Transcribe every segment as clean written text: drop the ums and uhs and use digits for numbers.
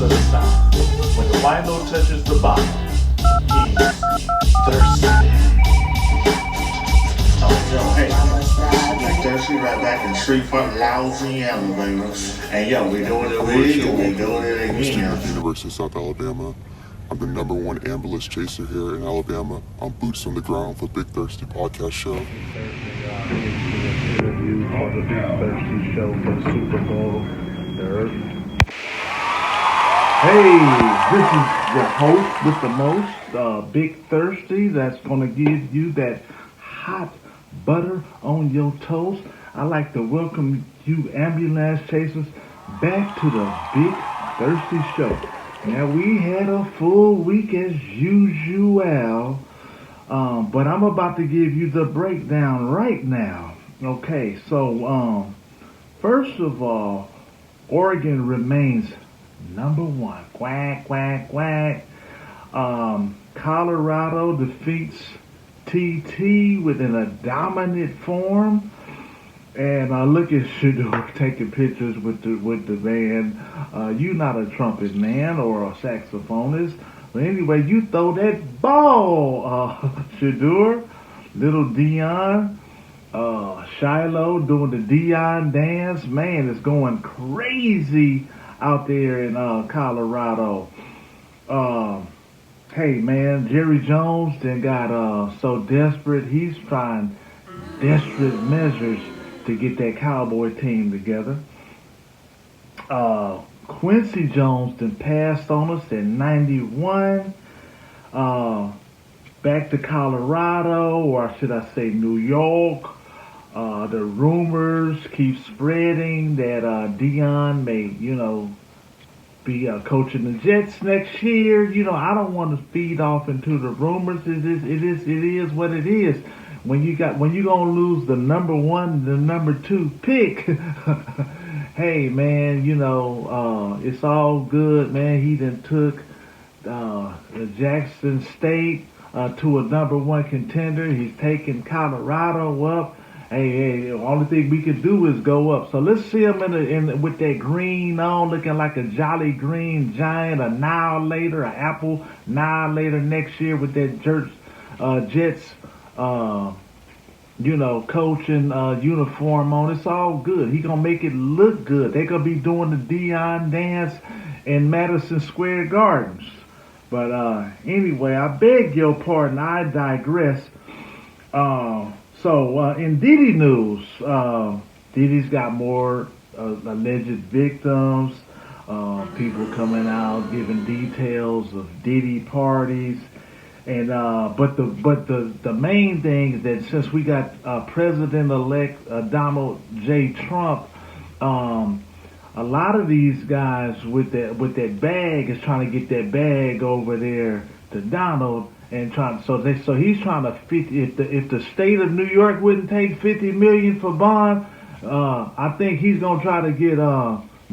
of the South. When the final touches the bottom, he's thirsty. Oh, yo, hey, Big Thirsty right back in Street Front, Louisiana, baby. And yo, we're doing it big and we're doing it again. Student at the University of South Alabama. I'm the #1 ambulance chaser here in Alabama. I'm boots on the ground for Big Thirsty podcast show. Interview for the Big Thirsty show for the Super Bowl. Hey, this is your host with the most, Big Thirsty, that's going to give you that hot butter on your toast. I'd like to welcome you ambulance chasers back to the Big Thirsty show. Now, we had a full week as usual, but I'm about to give you the breakdown right now. Okay, so first of all, Oregon remains #1. Quack, quack, quack. Colorado defeats TT within a dominant form. And look at Shilo taking pictures with the band. You not a trumpet man or a saxophonist. But anyway, you throw that ball, Shador. Little Dion. Shilo doing the Dion dance. Man, it's going crazy out there in Colorado. Hey, man, Jerry Jones then got so desperate. He's trying desperate measures to get that Cowboy team together. Quincy Jones then passed on us at 91. Back to Colorado, or should I say New York. The rumors keep spreading that Dion may, be coaching the Jets next year. I don't want to feed off into the rumors. It is what it is. When you gonna lose the #1, the #2 pick, hey man, it's all good, man. He then took Jackson State to a #1 contender. He's taking Colorado up. Hey, the only thing we can do is go up. So let's see him with that green on, looking like a jolly green giant, annihilator, an apple annihilator next year with that Jets. Coaching uniform on. It's all good. He gonna make it look good. They gonna be doing the Dion dance in Madison Square Gardens. But anyway, I beg your pardon. I digress. So in Diddy news, Diddy's got more alleged victims. People coming out giving details of Diddy parties. And but the main thing is that since we got President-elect Donald J. Trump, a lot of these guys with that bag is trying to get that bag over there to Donald and so he's trying to if the state of New York wouldn't take $50 million for bond, I think he's gonna try to get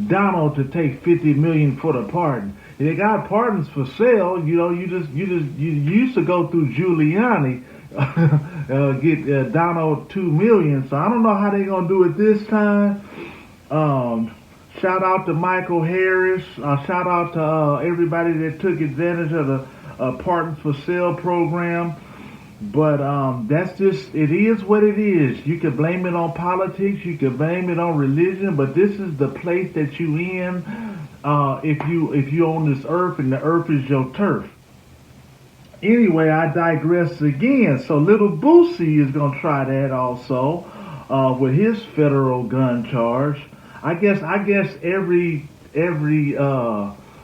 Donald to take $50 million for the pardon. They got pardons for sale. You used to go through Giuliani, get Donald $2 million. So I don't know how they're gonna do it this time. Shout out to Michael Harris. Shout out to everybody that took advantage of the pardons for sale program. But that's just, it is what it is. You can blame it on politics. You can blame it on religion. But this is the place that you in. If you own this earth and the earth is your turf. Anyway, I digress again. So Little Boosie is gonna try that also with his federal gun charge. I guess every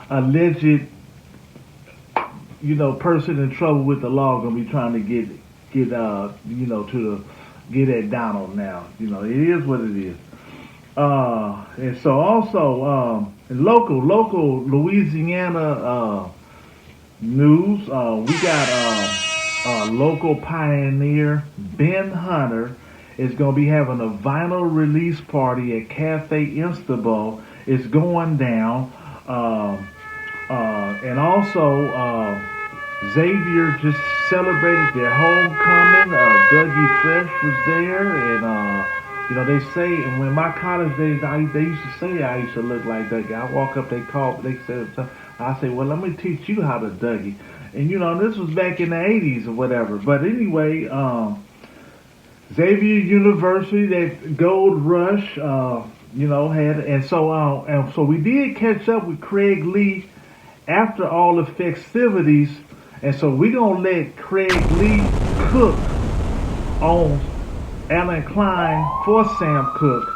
alleged person in trouble with the law gonna be trying to get at Donald now. It is what it is. And so also local Louisiana news. We got local pioneer Ben Hunter is going to be having a vinyl release party at Cafe Insta. It's going down. And also Xavier just celebrated their homecoming. Dougie Fresh was there, and You know, they say, and when my college days, they used to say I used to look like Dougie. I walk up, they said, I say, well, let me teach you how to Dougie. And you know, this was back in the '80s or whatever. But anyway, Xavier University, that Gold Rush, you know, had, and so we did catch up with Craig Lee after all the festivities, and so we gonna let Craig Lee cook on Alan Klein for Sam Cooke.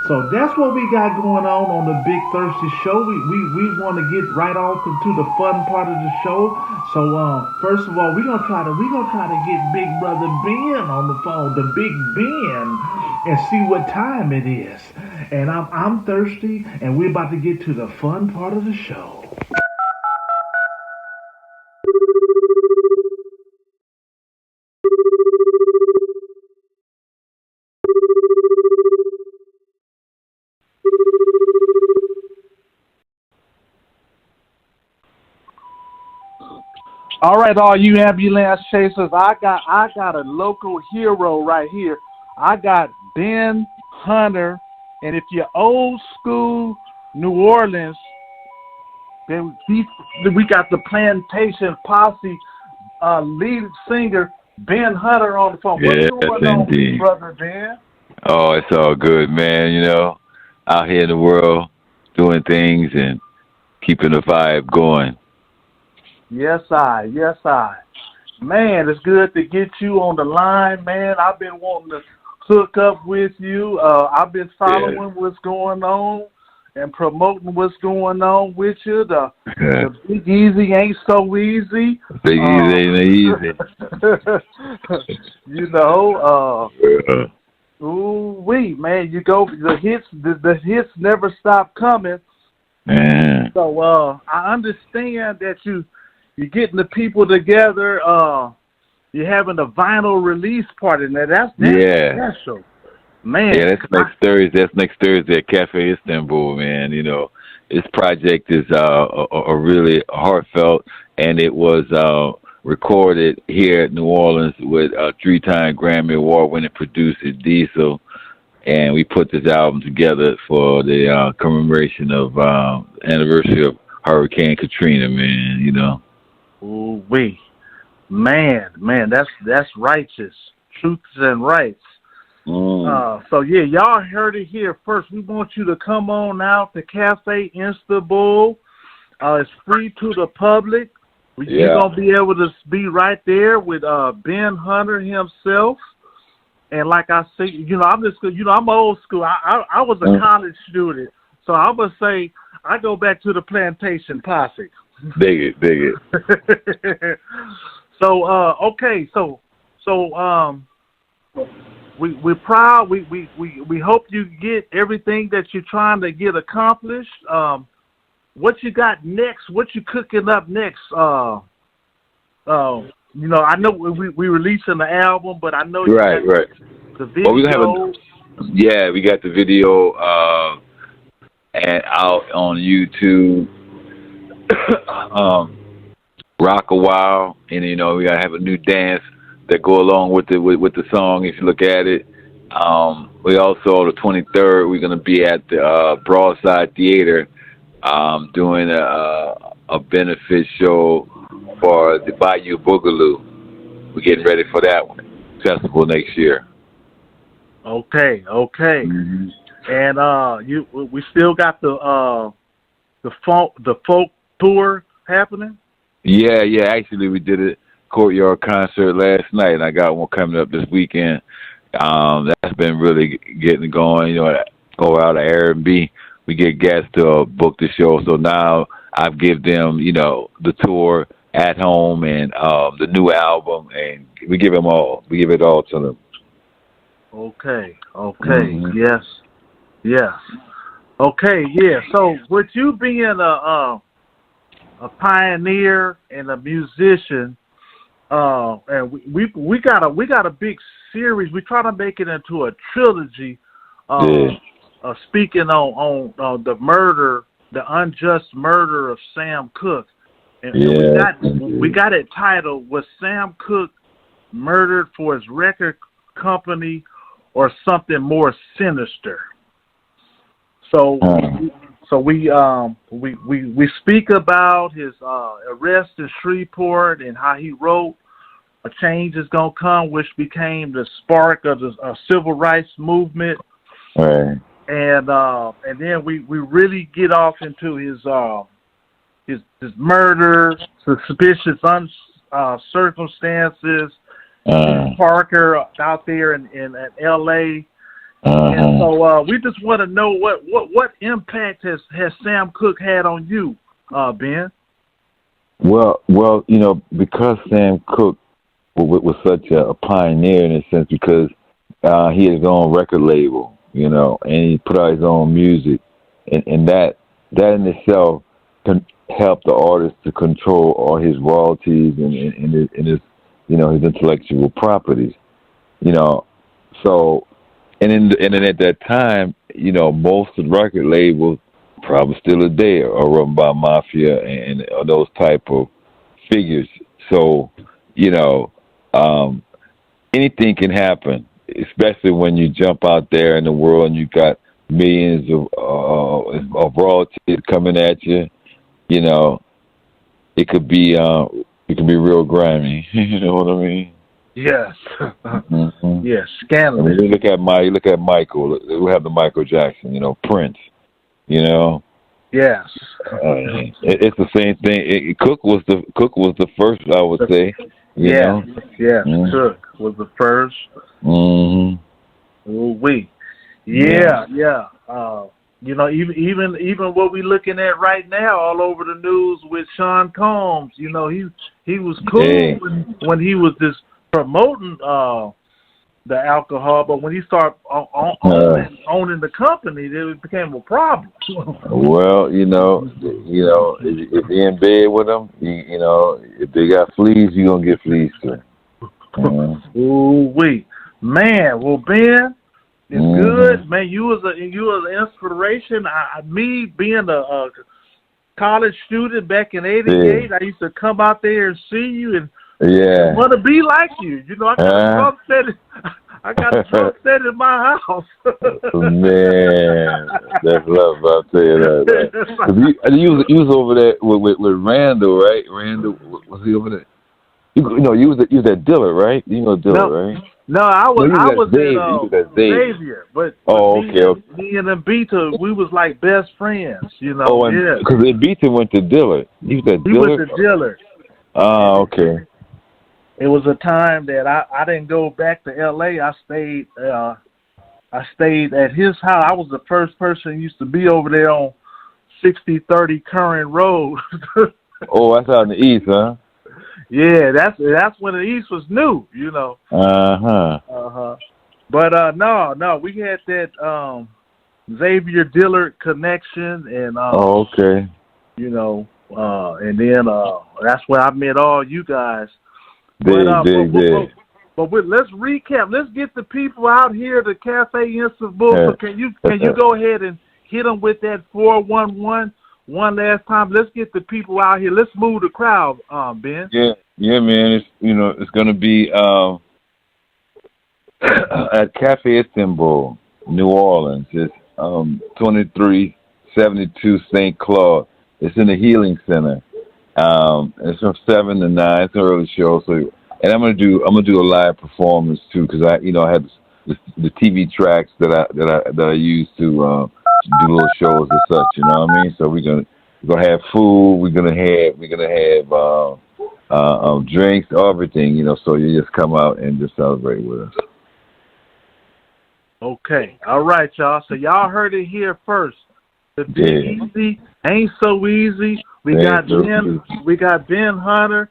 So that's what we got going on the Big Thirsty Show. We want to get right on to the fun part of the show. So first of all, we gonna try to get Big Brother Ben on the phone, the Big Ben, and see what time it is. And I'm thirsty, and we're about to get to the fun part of the show. All right, all you ambulance chasers, I got a local hero right here. I got Ben Hunter, and if you're old school New Orleans, then we got the Plantation Posse lead singer Ben Hunter on the phone. Yes, What's going indeed. on, brother Ben? Oh, it's all good, man. You know, out here in the world doing things and keeping the vibe going. Yes, I. Man, it's good to get you on the line, man. I've been wanting to hook up with you. I've been following what's going on and promoting what's going on with you. The Big Easy ain't so easy. Big Easy ain't easy. You know, ooh-wee, man, you go, the hits never stop coming. Man. So I understand that you're getting the people together. You're having a vinyl release party. Now that's special, man. Yeah, that's next Thursday. That's next Thursday at Cafe Istanbul, man. You know, this project is a really heartfelt, and it was recorded here at New Orleans with a 3-time Grammy Award-winning producer Diesel, and we put this album together for the commemoration of anniversary of Hurricane Katrina, man. You know. Ooh wee, man, that's righteous, truths and rights. So yeah, y'all heard it here first. We want you to come on out to Cafe Istanbul. It's free to the public. You're gonna be able to be right there with Ben Hunter himself. And like I say, I'm old school. I was a college student, so I would say I go back to the Plantation Posse. Dig it. So okay, so we're proud. We hope you get everything that you're trying to get accomplished. What you got next? What you cooking up next? You know, I know we releasing the album, but I know you right. The video. We got the video and out on YouTube. Rock a while, and you know we gotta have a new dance that go along with the song. If you look at it, we also on the 23rd we're gonna be at the Broadside Theater doing a benefit show for the Bayou Boogaloo. We're getting ready for that festival next year. Okay. Mm-hmm. And we still got the folk tour happening? Yeah. Actually, we did a courtyard concert last night, and I got one coming up this weekend. That's been really getting going. You know, go out to Airbnb. We get guests to book the show. So now I've give them, you know, the tour at home and the new album, and we give them all. We give it all to them. Okay. Mm-hmm. Yes. Okay, yeah. So with you being a pioneer and a musician, and we got a big series. We try to make it into a trilogy. Speaking on the murder, the unjust murder of Sam Cooke, and we got it titled "Was Sam Cooke Murdered for His Record Company or something more sinister. So we speak about his arrest in Shreveport and how he wrote "A Change Is Gonna Come," which became the spark of the civil rights movement. Right. And then we really get off into his murder, suspicious circumstances, Parker out there in L.A. And so we just want to know what impact has Sam Cooke had on you, Ben? Well, because Sam Cooke was such a pioneer in a sense, because he had his own record label, and he put out his own music, and that in itself can help the artist to control all his royalties and his his intellectual properties, So, and then at that time, most of the record labels probably still are there, are run by mafia and those type of figures. So, anything can happen, especially when you jump out there in the world and you got millions of royalties coming at you. It could be real grimy. You know what I mean? Yes. Mm-hmm. Yes, scandalous. I mean, you look at Michael. We have the Michael Jackson. Prince. Yes. It's the same thing. Cook was the first, I would say. Yes. Mm-hmm. Cook was the first. Mm-hmm. Yeah. Even what we looking at right now all over the news with Sean Combs. He was cool when he was just promoting the alcohol, but when he started owning the company, it became a problem. Well, if you're in bed with them, if they got fleas, you're gonna get fleas too. Man, well, Ben, it's good, man. You was an inspiration. Me being a college student back in '88, I used to come out there and see you and want to be like you. I got a drum set in my house. Man, that's love. I'll tell you that. You was over there with Randall, right? Randall, was he over there? You was at Dillard, right? Dillard, right? No, I was at Xavier. But me and Abita, we was like best friends, Because Abita went to Dillard. He was at Dillard? He went to Dillard. Oh, okay. It was a time that I didn't go back to L.A. I stayed at his house. I was the first person who used to be over there on 6030 Current Road. Oh, that's out in the east, huh? Yeah, that's when the east was new, But no, we had that Xavier Dillard connection, and okay. And then that's where I met all you guys. Big. But let's recap. Let's get the people out here to Cafe Istanbul. So can you go ahead and hit them with that 411 one last time? Let's get the people out here. Let's move the crowd, Ben. Yeah, man. It's gonna be at Cafe Istanbul, New Orleans. It's 2372 St. Claude. It's in the Healing Center. It's from 7 to 9. It's an early show, and I'm gonna do a live performance too, because I had the TV tracks that I use to do little shows and such. You know what I mean? So we're gonna have food. We're gonna have drinks, everything. So you just come out and just celebrate with us. Okay, all right, y'all. So y'all heard it here first. The Big Easy ain't so easy. We got Ben Hunter,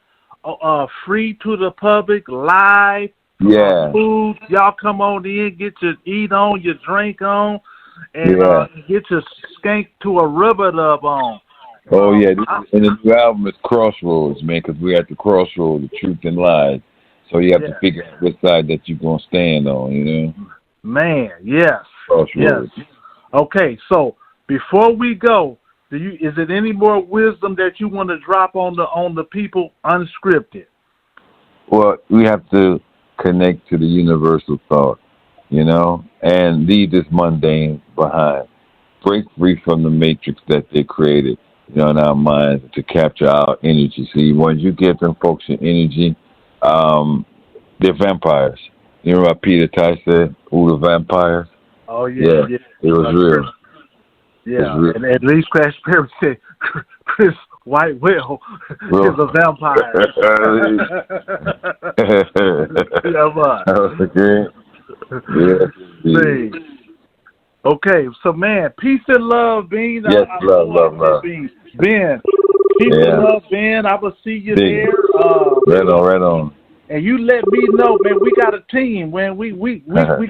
free to the public, live. Food. Y'all come on in, get your eat on, your drink on, and get your skank to a rubber dub on. Oh yeah, and the new album is Crossroads, man, because we're at the crossroads of truth and lies. So you have to figure out which side that you're gonna stand on, Man, yes. Crossroads. Yes. Okay, so before we go, is it any more wisdom that you want to drop on the people unscripted? Well, we have to connect to the universal thought. and leave this mundane behind. Break free from the matrix that they created, in our minds to capture our energy. See, when you give them folks your energy, they're vampires. You know what Peter Ty said? Ooh, the vampires? Oh yeah, Yeah, yeah, it was real. It's yeah. real. And at least Crash Perry said Chris Whitewell Real. is a vampire. Yeah, man. That was a good. Yeah. See. Okay, so man, peace and love, Ben. Yes, love. Ben, peace and love, Ben. I will see you there. Right on. And you let me know, man. We got a team, man. We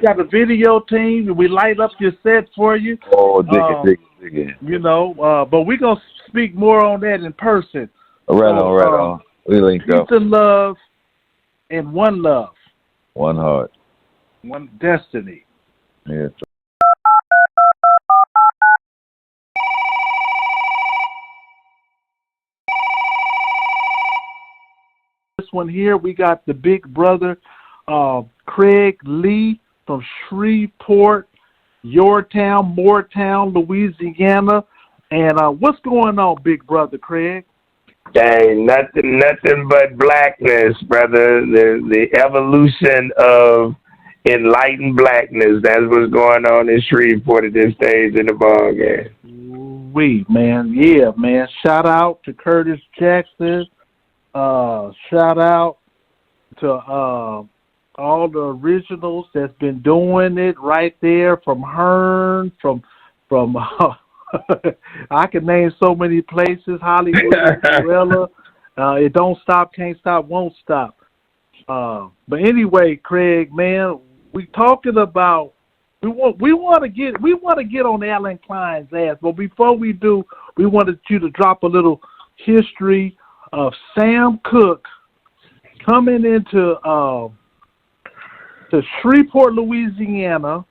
got a video team, and we light up your set for you. Oh, dig it. But we're gonna speak more on that in person. Right on. We link up. Peace and love, and one love, one heart, one destiny. Yes. This one here, we got the big brother, Craig Lee from Shreveport, Yorktown, Moortown, Louisiana. And what's going on, big brother Craig? Hey, nothing but blackness, brother. The evolution of enlightened blackness. That's what's going on in Shreveport at this stage in the ball game. Man. Yeah, man. Shout out to Curtis Jackson. Shout out to all the originals that's been doing it right there, from Hearn, from I can name so many places, Hollywood, Cinderella. It don't stop, can't stop, won't stop. But anyway, Craig, man, we talking about we want to get on Alan Klein's ass, but before we do, we wanted you to drop a little history of Sam Cooke coming into to Shreveport, Louisiana,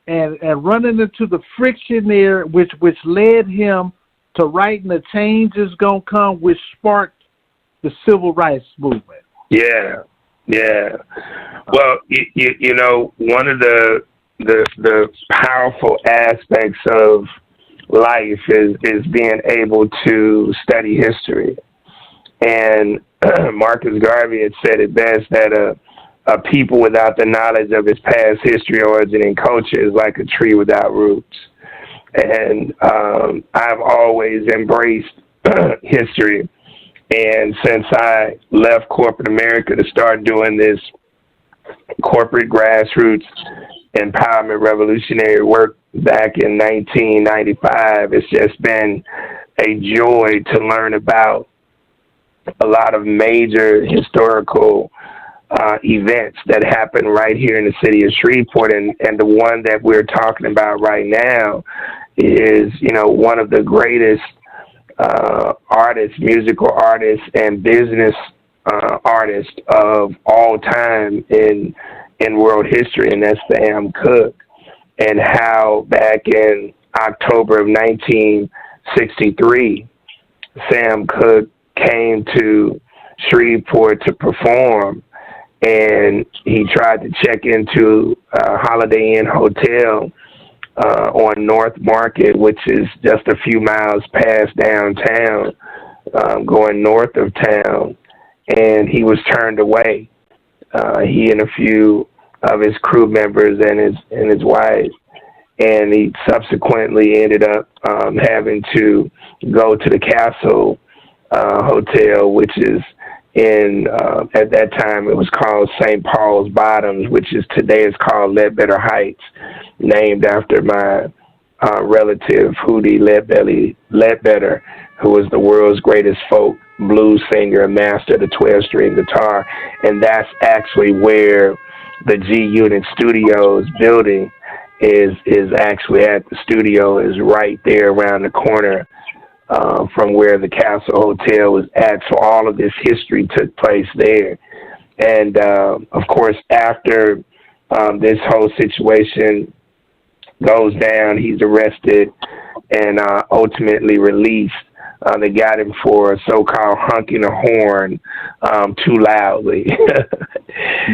and running into the friction there, which led him to writing "The Change Is Gonna Come," which sparked the civil rights movement. Yeah. Well, one of the powerful aspects of life is being able to study history. And Marcus Garvey had said it best that a people without the knowledge of its past history, origin, and culture is like a tree without roots. And I've always embraced history. And since I left corporate America to start doing this corporate grassroots empowerment revolutionary work back in 1995, it's just been a joy to learn about a lot of major historical events that happen right here in the city of Shreveport. And the one that we're talking about right now is, one of the greatest artists, musical artists, and business artists of all time in world history, and that's Sam Cooke. And how back in October of 1963, Sam Cooke came to Shreveport to perform, and he tried to check into a Holiday Inn hotel on North Market, which is just a few miles past downtown, going north of town, and he was turned away. He and a few of his crew members and his wife, and he subsequently ended up having to go to the Castle Hotel, which is in at that time it was called St. Paul's Bottoms, which is today is called Ledbetter Heights, named after my relative Hootie Ledbetter, who was the world's greatest folk blues singer and master of the 12-string guitar. And that's actually where the G Unit Studios building is actually at. The studio is right there around the corner from where the Castle Hotel was at. So all of this history took place there. And of course, after this whole situation goes down, he's arrested and ultimately released They got him for so-called honking a horn too loudly.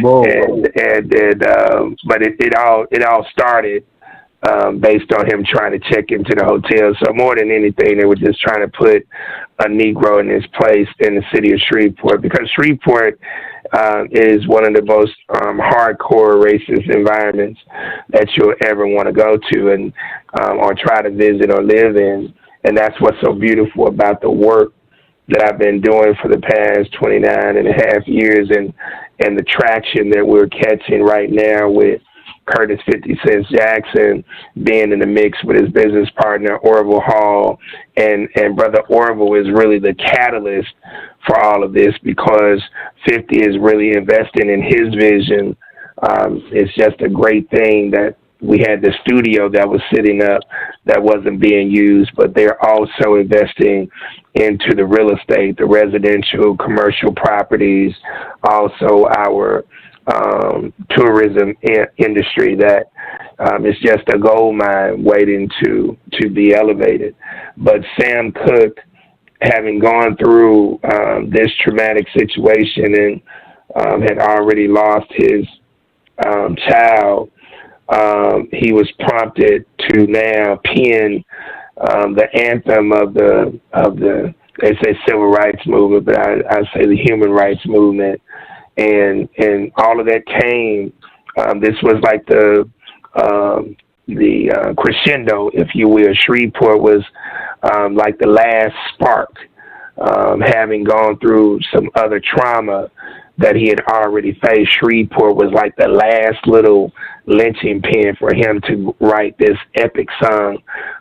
Whoa. But it all started based on him trying to check into the hotel. So more than anything, they were just trying to put a Negro in his place in the city of Shreveport, because Shreveport is one of the most hardcore racist environments that you'll ever want to go to and or try to visit or live in. And that's what's so beautiful about the work that I've been doing for the past 29 and a half years, and the traction that we're catching right now with Curtis 50 Cent Jackson being in the mix with his business partner, Orville Hall. And Brother Orville is really the catalyst for all of this, because 50 is really investing in his vision. It's just a great thing that we had the studio that was sitting up that wasn't being used, but they're also investing into the real estate, the residential, commercial properties, also our tourism industry that is just a gold mine waiting to be elevated. But Sam Cooke, having gone through this traumatic situation and had already lost his child, he was prompted to now pen the anthem of the they say civil rights movement, but I say the human rights movement, and all of that came. This was like the crescendo, if you will. Shreveport was like the last spark, having gone through some other trauma that he had already faced. Shreveport was like the last little lynching pin for him to write this epic song,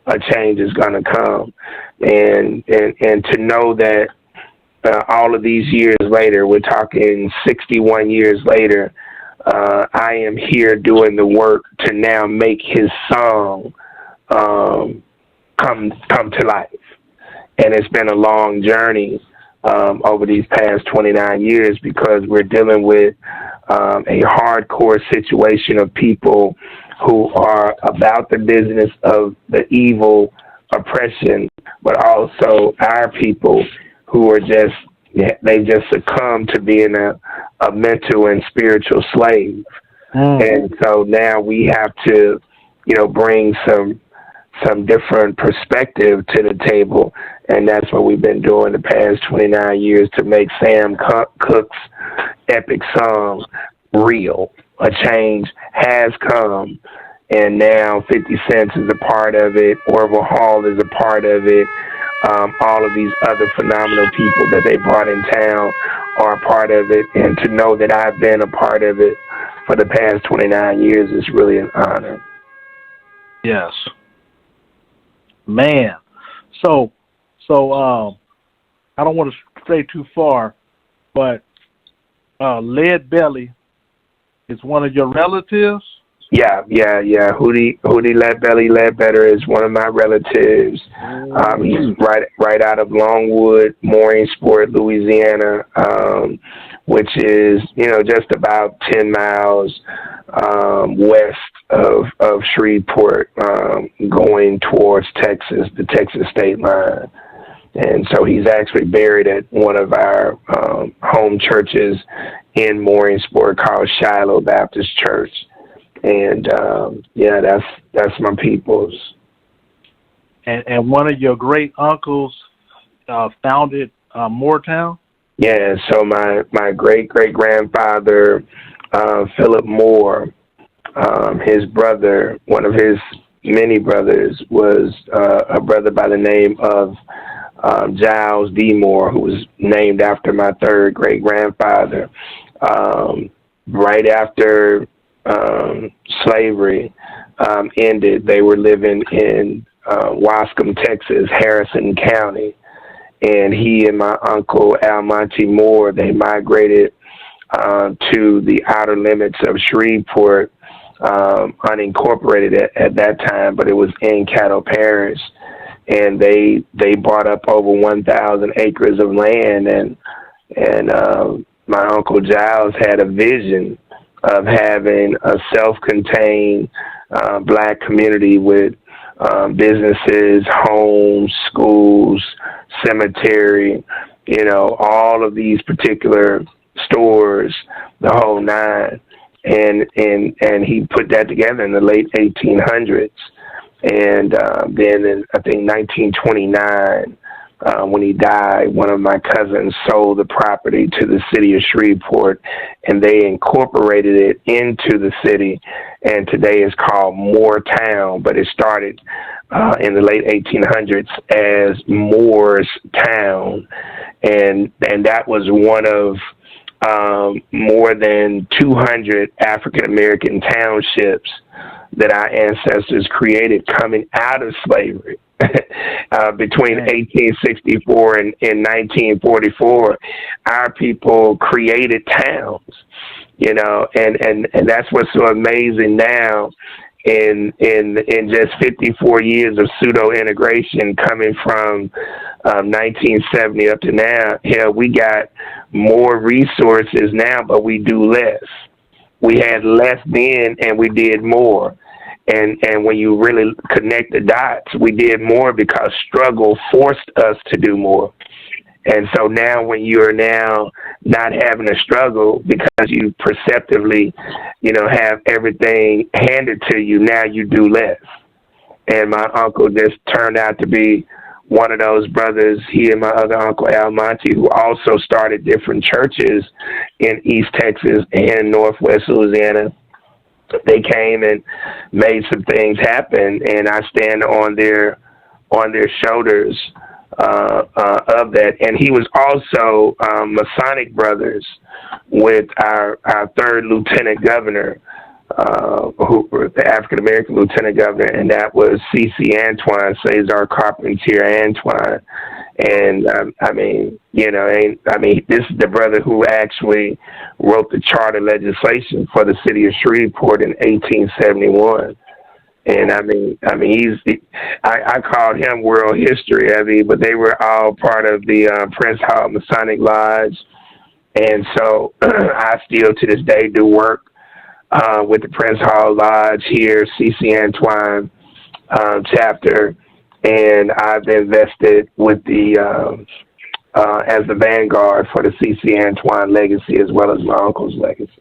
"A Change Is Gonna Come," and to know that all of these years later, we're talking 61 years later, I am here doing the work to now make his song come to life. And it's been a long journey over these past 29 years, because we're dealing with a hardcore situation of people who are about the business of the evil oppression, but also our people who are they just succumb to being a mental and spiritual slave. And so now we have to, bring some different perspective to the table, and that's what we've been doing the past 29 years to make Sam Cooke's epic song real. A change has come, and now 50 Cent is a part of it. Orville Hall is a part of it. All of these other phenomenal people that they brought in town are a part of it, and to know that I've been a part of it for the past 29 years is really an honor. Yes. Man. So I don't want to stray too far, but Leadbelly is one of your relatives? Yeah. Hootie Ledbetter is one of my relatives. He's right out of Longwood, Mooringsport, Louisiana, which is, just about 10 miles west of Shreveport, going towards Texas, the Texas state line. And so he's actually buried at one of our home churches in Mooringsport called Shilo Baptist Church. And that's my people's. And one of your great uncles founded Moortown? Yeah, so my great grandfather, Philip Moore, his brother, one of his many brothers, was a brother by the name of Giles D. Moore, who was named after my third great grandfather. Right after slavery ended, they were living in Wascom, Texas, Harrison County, and he and my uncle Almonte Moore, they migrated to the outer limits of Shreveport, unincorporated at that time, but it was in Caddo Parish, and they bought up over 1,000 acres of land, and my uncle Giles had a vision of having a self-contained black community with businesses, homes, schools, cemetery, all of these particular stores, the whole nine. And he put that together in the late 1800s. And then in, I think, 1929, when he died, one of my cousins sold the property to the city of Shreveport, and they incorporated it into the city. And today it's called Moortown, but it started in the late 1800s as Moore's Town. And that was one of more than 200 African-American townships that our ancestors created coming out of slavery. Between 1864 and 1944, our people created towns, and that's what's so amazing now in just 54 years of pseudo integration coming from 1970 up to now. Hell, we got more resources now, but we do less. We had less then, and we did more. And when you really connect the dots, we did more because struggle forced us to do more. And so now when you're now not having a struggle because you perceptively, have everything handed to you, now you do less. And my uncle just turned out to be one of those brothers, he and my other uncle, Al Monty, who also started different churches in East Texas and Northwest Louisiana. They came and made some things happen, and I stand on their shoulders of that. And he was also Masonic brothers with our third lieutenant governor, the African American lieutenant governor, and that was C.C. Antoine, Cesar Carpentier Antoine. And this is the brother who actually wrote the charter legislation for the city of Shreveport in 1871. And I called him world history, but they were all part of the Prince Hall Masonic Lodge. And so I still to this day do work with the Prince Hall Lodge here, C.C. Antoine chapter. And I've invested with the as the vanguard for the C.C. Antoine legacy as well as my uncle's legacy.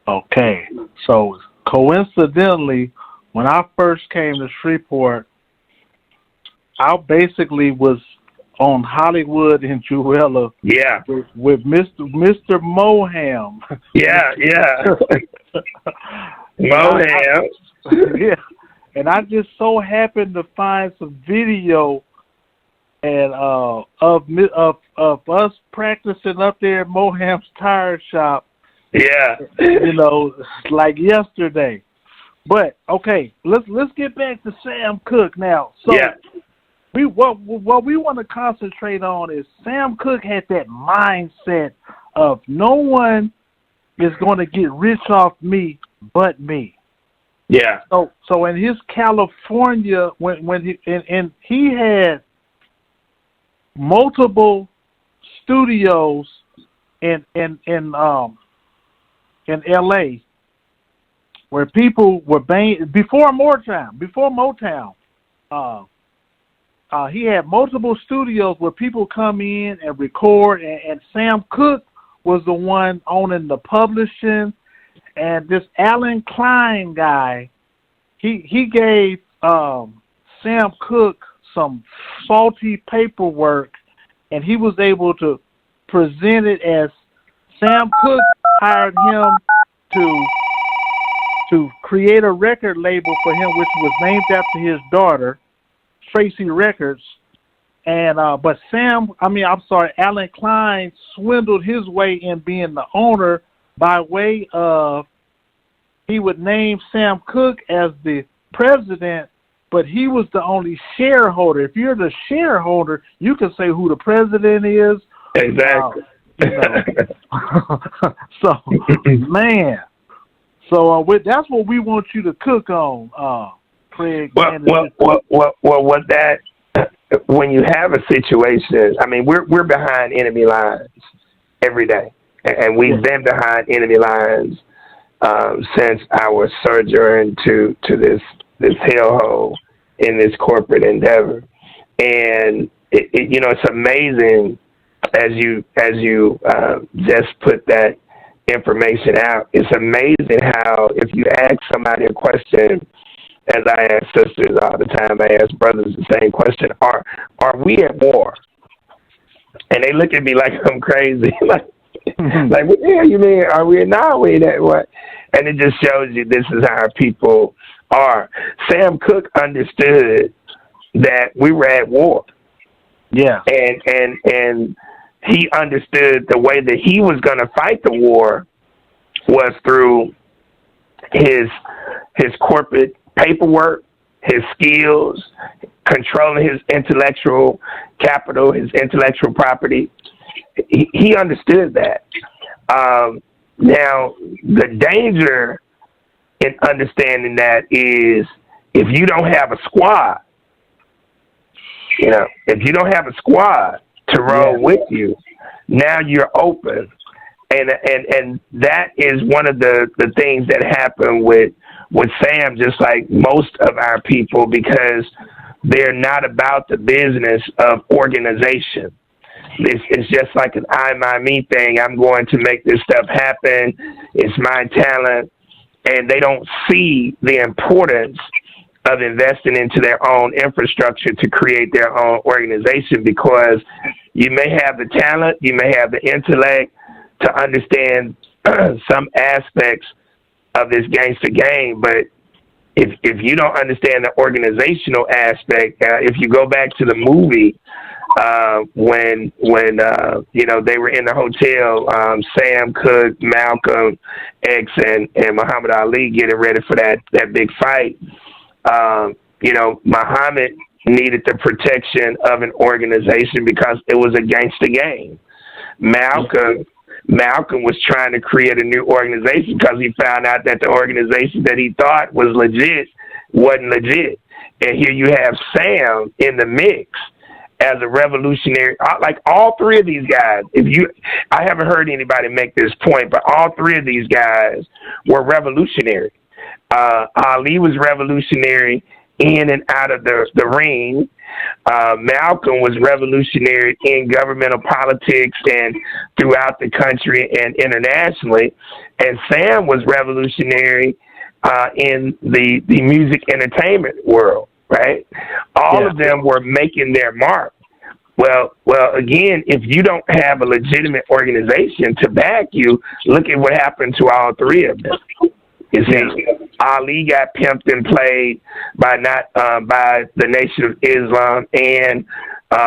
Okay, so coincidentally, when I first came to Shreveport, I basically was on Hollywood and Jewella. Yeah. With Mr. Moham. Yeah. Moham. Yeah. And I just so happened to find some video and of us practicing up there at Moham's tire shop. Yeah. Like yesterday. But okay, let's get back to Sam Cooke now. So yeah. What we want to concentrate on is Sam Cooke had that mindset of no one is going to get rich off me but me. Yeah. So in his California, when he had multiple studios in L.A. where people were before Motown. He had multiple studios where people come in and record, and Sam Cooke was the one owning the publishing. And this Alan Klein guy, he gave Sam Cooke some faulty paperwork, and he was able to present it as Sam Cooke hired him to create a record label for him, which was named after his daughter, Tracy Records. And but Alan Klein swindled his way in being the owner by way of he would name Sam Cooke as the president, but he was the only shareholder. If you're the shareholder, you can say who the president is. Exactly. So, man. So that's what we want you to cook on, Craig. When you have a situation, we're behind enemy lines every day, and we've been behind enemy lines since our sojourn to this hellhole in this corporate endeavor. And it's amazing as you just put that information out. It's amazing how if you ask somebody a question, as I ask sisters all the time, I ask brothers the same question: Are we at war? And they look at me like I'm crazy, like what the hell you mean? Are we not? We that what? And it just shows you this is how people are. Sam Cooke understood that we were at war. Yeah. And he understood the way that he was going to fight the war was through his corporate paperwork, his skills, controlling his intellectual capital, his intellectual property. He understood that. Now, the danger in understanding that is if you don't have a squad, if you don't have a squad to roll with you, now you're open. And that is one of the things that happened with Sam, just like most of our people, because they're not about the business of organization. It's just like an I, my, me thing. I'm going to make this stuff happen. It's my talent. And they don't see the importance of investing into their own infrastructure to create their own organization, because you may have the talent, you may have the intellect to understand some aspects of this gangster game, but if you don't understand the organizational aspect, if you go back to the movie, when they were in the hotel, Sam Cooke, Malcolm X, and Muhammad Ali getting ready for that big fight, Muhammad needed the protection of an organization because it was a gangster game. Malcolm was trying to create a new organization because he found out that the organization that he thought was legit wasn't legit. And here you have Sam in the mix as a revolutionary. Like all three of these guys, I haven't heard anybody make this point, but all three of these guys were revolutionary. Ali was revolutionary in and out of the ring. Malcolm was revolutionary in governmental politics and throughout the country and internationally. And Sam was revolutionary in the music entertainment world, right? All of them were making their mark. Well, again, if you don't have a legitimate organization to back you, look at what happened to all three of them. You see, Ali got pimped and played by by the Nation of Islam and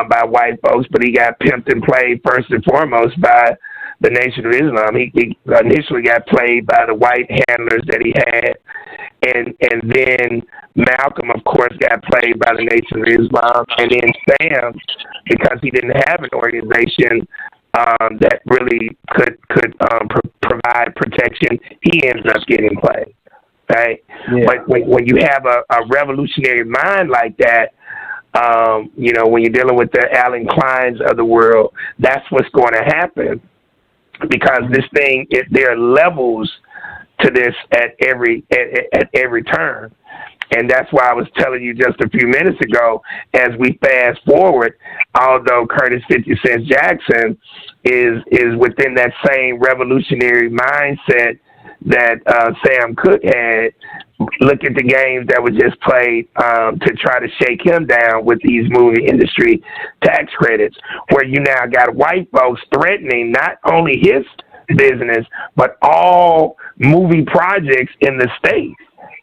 by white folks, but he got pimped and played first and foremost by the Nation of Islam. He initially got played by the white handlers that he had, and then Malcolm, of course, got played by the Nation of Islam, and then Sam, because he didn't have an organization that really could provide protection, he ends up getting played, right? Yeah. But when you have a revolutionary mind like that, when you're dealing with the Alan Kleins of the world, that's what's going to happen, because this thing, there are levels to this at every turn. And that's why I was telling you just a few minutes ago, as we fast forward, although Curtis 50 Cent Jackson is within that same revolutionary mindset that Sam Cooke had, look at the games that were just played to try to shake him down with these movie industry tax credits, where you now got white folks threatening not only his business, but all movie projects in the state,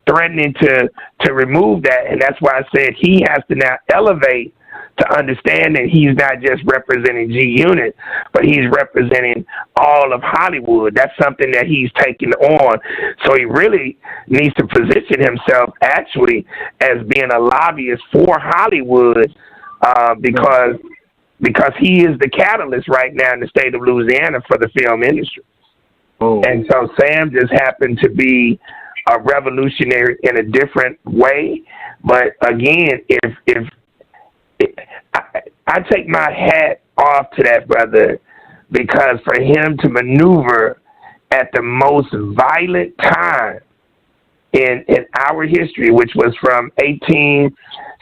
threatening to remove that. And that's why I said he has to now elevate to understand that he's not just representing G-Unit, but he's representing all of Hollywood. That's something that he's taken on. So he really needs to position himself actually as being a lobbyist for Hollywood, because he is the catalyst right now in the state of Louisiana for the film industry. Oh. And so Sam just happened to be a revolutionary in a different way. But again, if I take my hat off to that brother, because for him to maneuver at the most violent time in our history, which was from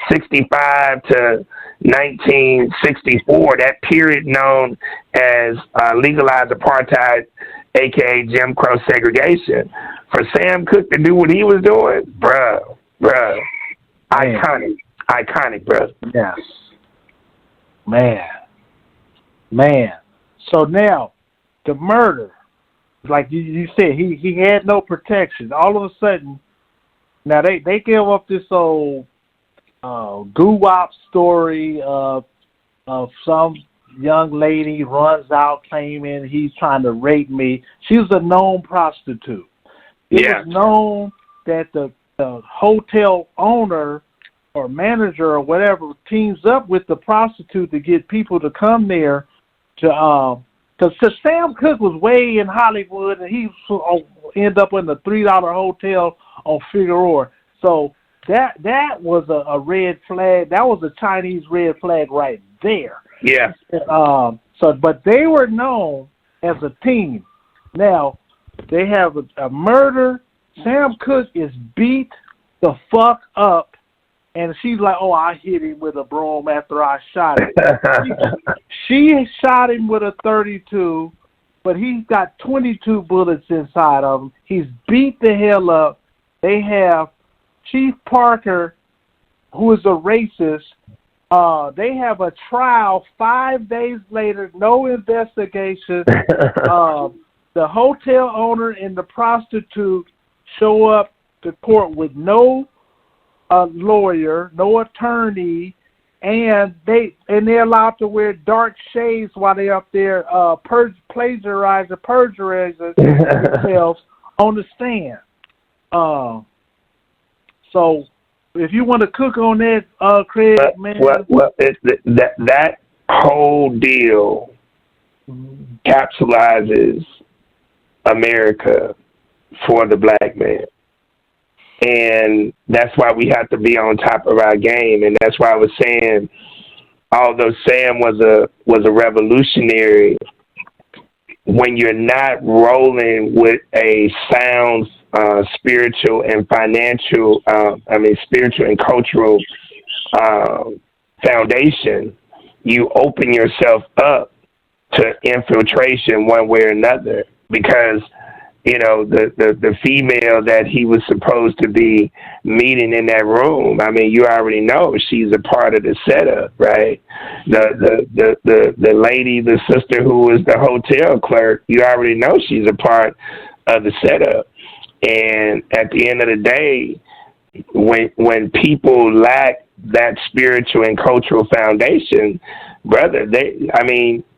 1965 to 1964, that period known as legalized apartheid, aka Jim Crow segregation. For Sam Cooke to do what he was doing, bruh, iconic, bruh. Yes, man. So now, the murder, like you said, he had no protection. All of a sudden, now they give up this old goo-wop story of some young lady runs out claiming he's trying to rape me. She was a known prostitute. It was known that the hotel owner or manager or whatever teams up with the prostitute to get people to come there to because Sam Cooke was way in Hollywood and he ended up in the $3 hotel on Figueroa. So that was a red flag. That was a Chinese red flag right there. Yeah. But they were known as a team. Now they have a murder. Sam Cooke is beat the fuck up, and she's like, "Oh, I hit him with a broom after I shot him." she shot him with a .32, but he's got 22 bullets inside of him. He's beat the hell up. They have Chief Parker, who is a racist. They have a trial 5 days later, no investigation. The hotel owner and the prostitute show up to court with no lawyer, no attorney, and they're allowed to wear dark shades while they're up there plagiarizing themselves on the stand. So if you want to cook on that, Craig, man. Well, that whole deal capsulizes America for the black man. And that's why we have to be on top of our game. And that's why I was saying, although Sam was a revolutionary, when you're not rolling with a sound spiritual and financial, spiritual and cultural foundation, you open yourself up to infiltration one way or another. Because, you know, the female that he was supposed to be meeting in that room, I mean, you already know she's a part of the setup, right? The lady, the sister who was the hotel clerk, you already know she's a part of the setup. And at the end of the day, when people lack that spiritual and cultural foundation, brother,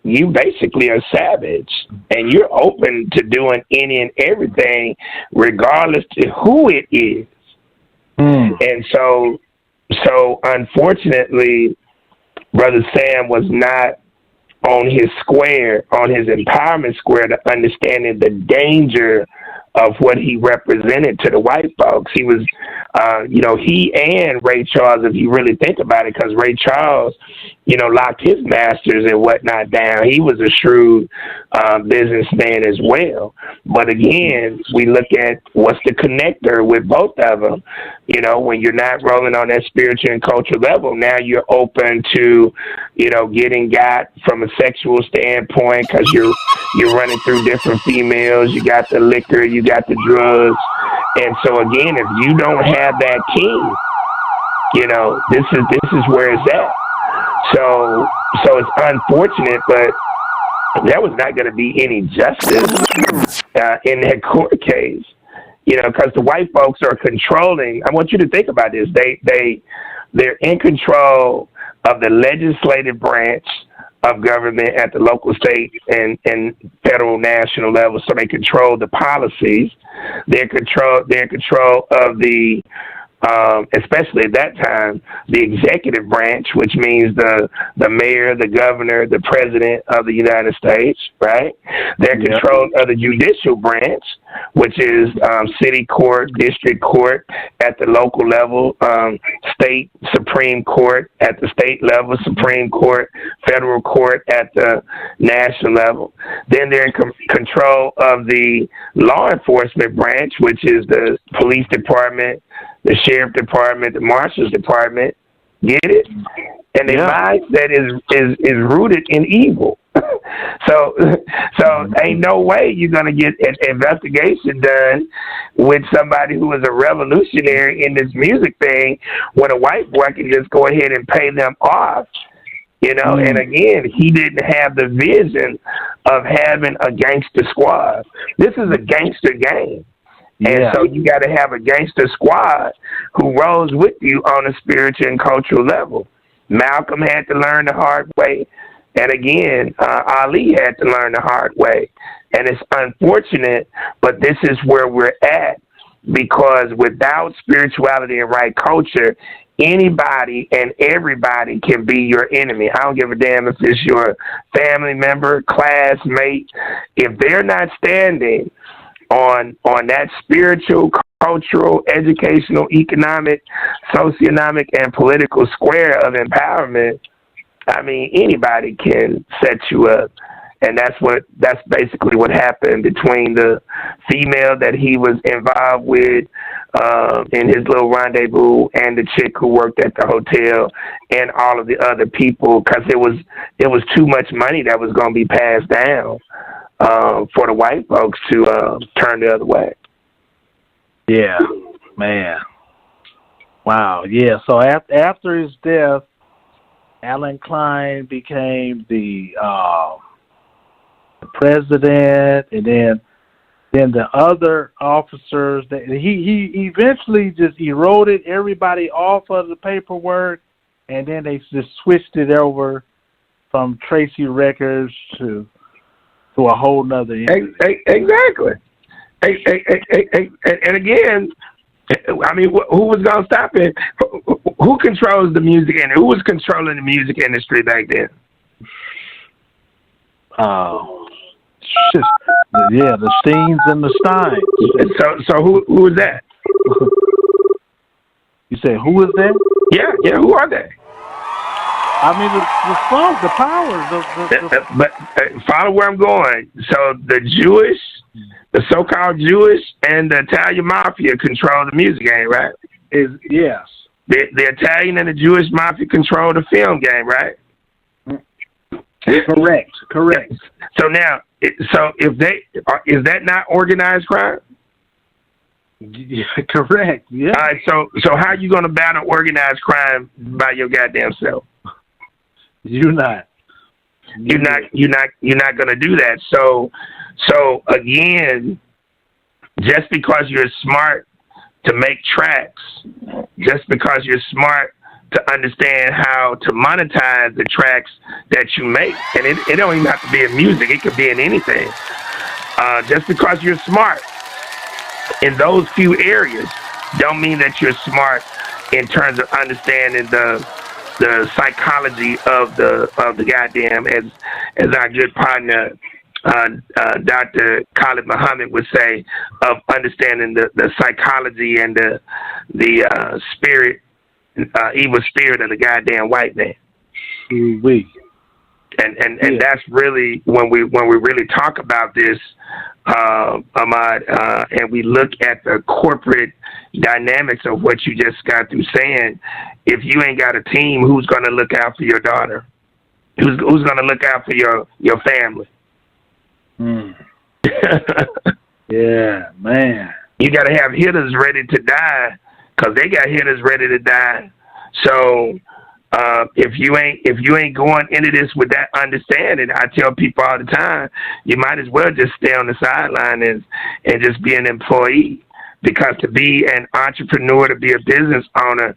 you basically are savage, and you're open to doing any and everything, regardless to who it is. And so unfortunately, Brother Sam was not on his square, on his empowerment square, to understanding the danger of what he represented to the white folks. He was, he and Ray Charles, if you really think about it, because Ray Charles, locked his masters and whatnot down. He was a shrewd businessman as well. But again, we look at what's the connector with both of them. When you're not rolling on that spiritual and cultural level, now you're open to, getting got from a sexual standpoint, because you're running through different females. You got the liquor, you got the drugs. And so again, if you don't have that key, this is where it's at. So it's unfortunate, but there was not going to be any justice in that court case, because the white folks are controlling. I want you to think about this. They're in control of the legislative branch of government at the local, state, and federal, national level. So they control the policies. They're in control of the, especially at that time, the executive branch, which means the mayor, the governor, the president of the United States, right? They're in control of the judicial branch, which is city court, district court at the local level, state Supreme Court at the state level, Supreme Court, federal court at the national level. Then they're in control of the law enforcement branch, which is the police department, the sheriff department, the marshal's department, Get it? And their mindset is rooted in evil. So ain't no way you're gonna get an investigation done with somebody who is a revolutionary in this music thing when a white boy can just go ahead and pay them off. You know, and again, he didn't have the vision of having a gangster squad. This is a gangster game. And so you got to have a gangster squad who rolls with you on a spiritual and cultural level. Malcolm had to learn the hard way. And again, Ali had to learn the hard way. And it's unfortunate, but this is where we're at, because without spirituality and right culture, anybody and everybody can be your enemy. I don't give a damn if it's your family member, classmate. If they're not standing on that spiritual, cultural, educational, economic, socioeconomic, and political square of empowerment, I mean, anybody can set you up. And that's basically what happened between the female that he was involved with in his little rendezvous and the chick who worked at the hotel and all of the other people, because it was too much money that was going to be passed down for the white folks to turn the other way. Yeah, man. Wow. Yeah. So after his death, Alan Klein became the president, and then the other officers that he eventually just eroded everybody off of the paperwork, and then they just switched it over from Tracy Records to a whole nother entity. Exactly. And again, I mean, who was gonna stop it? Who controls the music industry? Who was controlling the music industry back then? The Steens and the Steins. So who was that? You say who is that? Yeah. Who are they? I mean, the powers. But follow where I'm going. So the so-called Jewish and the Italian mafia control the music game, right? Yes. The Italian and the Jewish mafia control the film game, right? Correct. So now, is that not organized crime? Yeah, correct. Yeah. All right. So how you gonna battle organized crime by your goddamn self? You're not gonna do that. So again, just because you're smart to make tracks, just because you're smart to understand how to monetize the tracks that you make, and it don't even have to be in music, it could be in anything. Just because you're smart in those few areas don't mean that you're smart in terms of understanding the psychology of the goddamn, as our good partner Dr. Khalid Muhammad would say, of understanding the psychology and the spirit, evil spirit of the goddamn white man. And that's really when we really talk about this, Ahmad, and we look at the corporate dynamics of what you just got through saying. If you ain't got a team, who's going to look out for your daughter? Who's going to look out for your family? Yeah, man. You got to have hitters ready to die, because they got hitters ready to die. So if you ain't going into this with that understanding, I tell people all the time, you might as well just stay on the sideline and just be an employee. Because to be an entrepreneur, to be a business owner,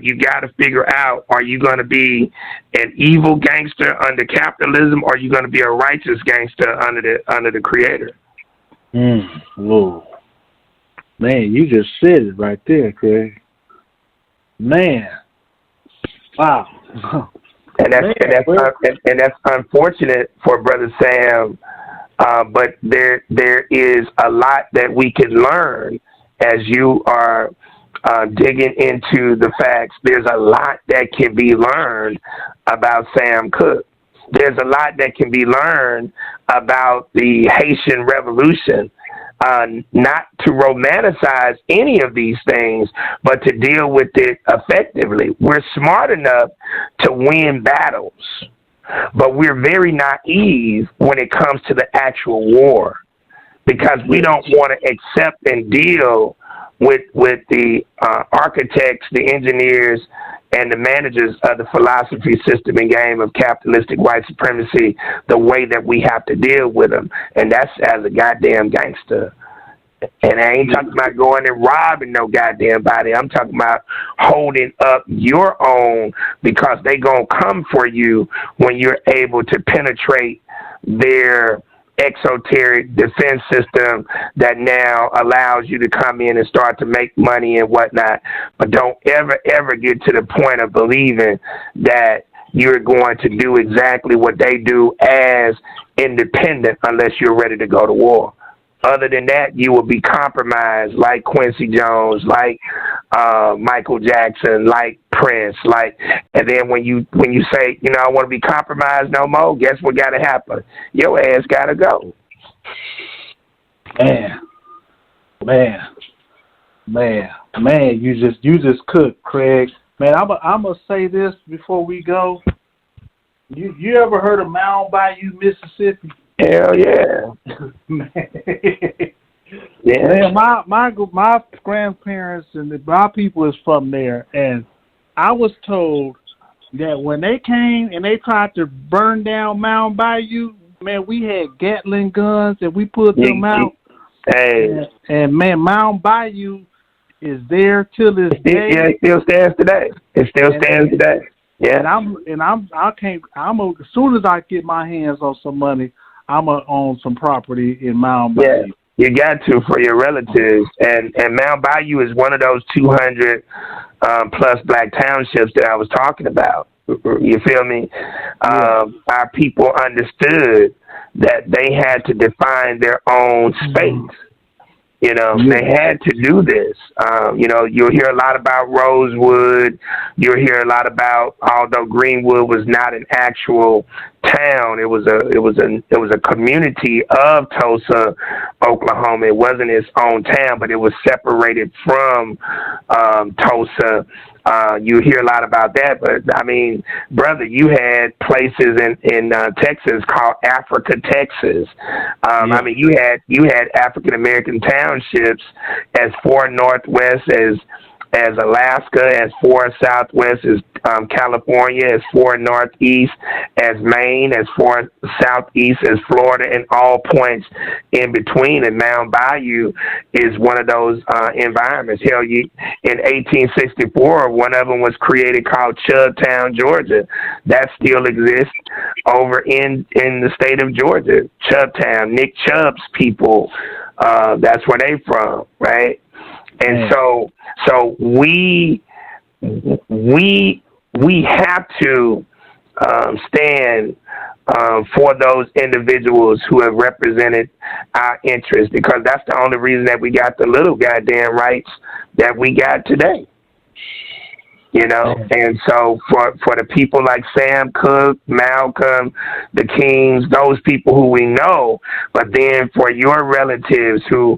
you got to figure out, are you going to be an evil gangster under capitalism, or are you going to be a righteous gangster under the Creator? Whoa. Man, you just said it right there, Craig. Man. Wow. And that's unfortunate for Brother Sam. But there is a lot that we can learn as you are digging into the facts. There's a lot that can be learned about Sam Cooke. There's a lot that can be learned about the Haitian Revolution not to romanticize any of these things, but to deal with it effectively. We're smart enough to win battles, but we're very naive when it comes to the actual war, because we don't want to accept and deal with the architects, the engineers, and the managers of the philosophy, system, and game of capitalistic white supremacy the way that we have to deal with them. And that's as a goddamn gangster. And I ain't talking about going and robbing no goddamn body. I'm talking about holding up your own, because they gonna come for you when you're able to penetrate their exoteric defense system that now allows you to come in and start to make money and whatnot. But don't ever get to the point of believing that you're going to do exactly what they do as independent unless you're ready to go to war. Other than that, you will be compromised like Quincy Jones, like Michael Jackson, like Prince, and then when you say, I want to be compromised no more, guess what got to happen? Your ass got to go. Man, you just cooked, Craig. Man, I'm gonna say this before we go. You ever heard of Mound Bayou, Mississippi? Hell yeah. Man. Yeah. Man, my grandparents and my people is from there, and I was told that when they came and they tried to burn down Mound Bayou, man, we had Gatling guns and we put them out. Hey. And man, Mound Bayou is there till this day. Yeah, it still stands today. It still stands today. Yeah. As soon as I get my hands on some money, I'm gonna own some property in Mound Bayou. Yeah. You got to for your relatives, and Mound Bayou is one of those 200 plus black townships that I was talking about. You feel me? Our people understood that they had to define their own space. They had to do this. You'll hear a lot about Rosewood. You'll hear a lot about, although Greenwood was not an actual town, it was a community of Tulsa, Oklahoma. It wasn't its own town, but it was separated from Tulsa. You hear a lot about that, but I mean, brother, you had places in Texas called Africa, Texas. I mean, you had African American townships as far northwest as Alaska, as far southwest as California, as far northeast as Maine, as far southeast as Florida, and all points in between. And Mound Bayou is one of those environments. Hell, in 1864, one of them was created called Chubbtown, Georgia. That still exists over in the state of Georgia. Chubbtown, Nick Chubb's people, that's where they from, right? And so we have to stand for those individuals who have represented our interests, because that's the only reason that we got the little goddamn rights that we got today. And so for the people like Sam Cooke, Malcolm, the Kings, those people who we know, but then for your relatives who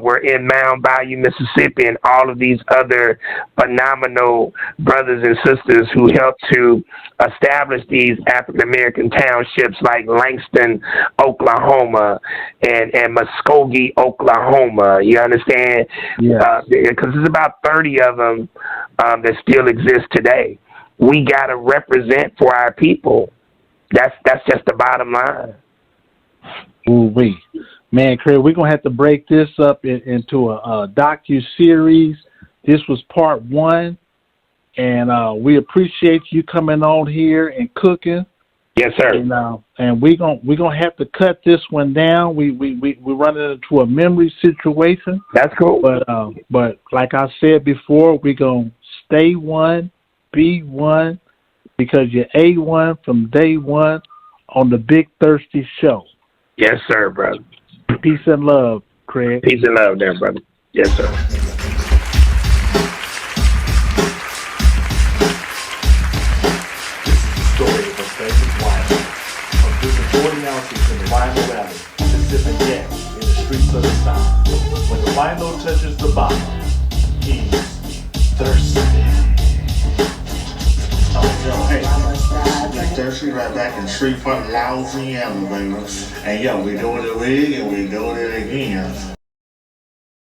were in Mound Bayou, Mississippi, and all of these other phenomenal brothers and sisters who helped to establish these African American townships like Langston, Oklahoma, and Muskogee, Oklahoma. You understand? Yeah. Because there's about 30 of them that still exist today. We got to represent for our people. That's just the bottom line. Ooh-wee. Man, Craig, we're going to have to break this up into a docu-series. This was part 1, and we appreciate you coming on here and cooking. Yes, sir. And we're gonna have to cut this one down. We're running into a memory situation. That's cool. But like I said before, we're gonna stay one, be one, because you're A1 from day one on the Big Thirsty Show. Yes, sir, brother. Peace and love, Craig. Peace and love there, brother. Yes, sir. Story of a famous wild. From 40 ounces in the Wino Valley, Mississippi, in the streets of the South. When the wino touches the bottom, he's thirsty. Oh, yo, hey, Big Thirsty right back in Shreveport, Louisiana, baby. And yo, we doing it big and we doing it again.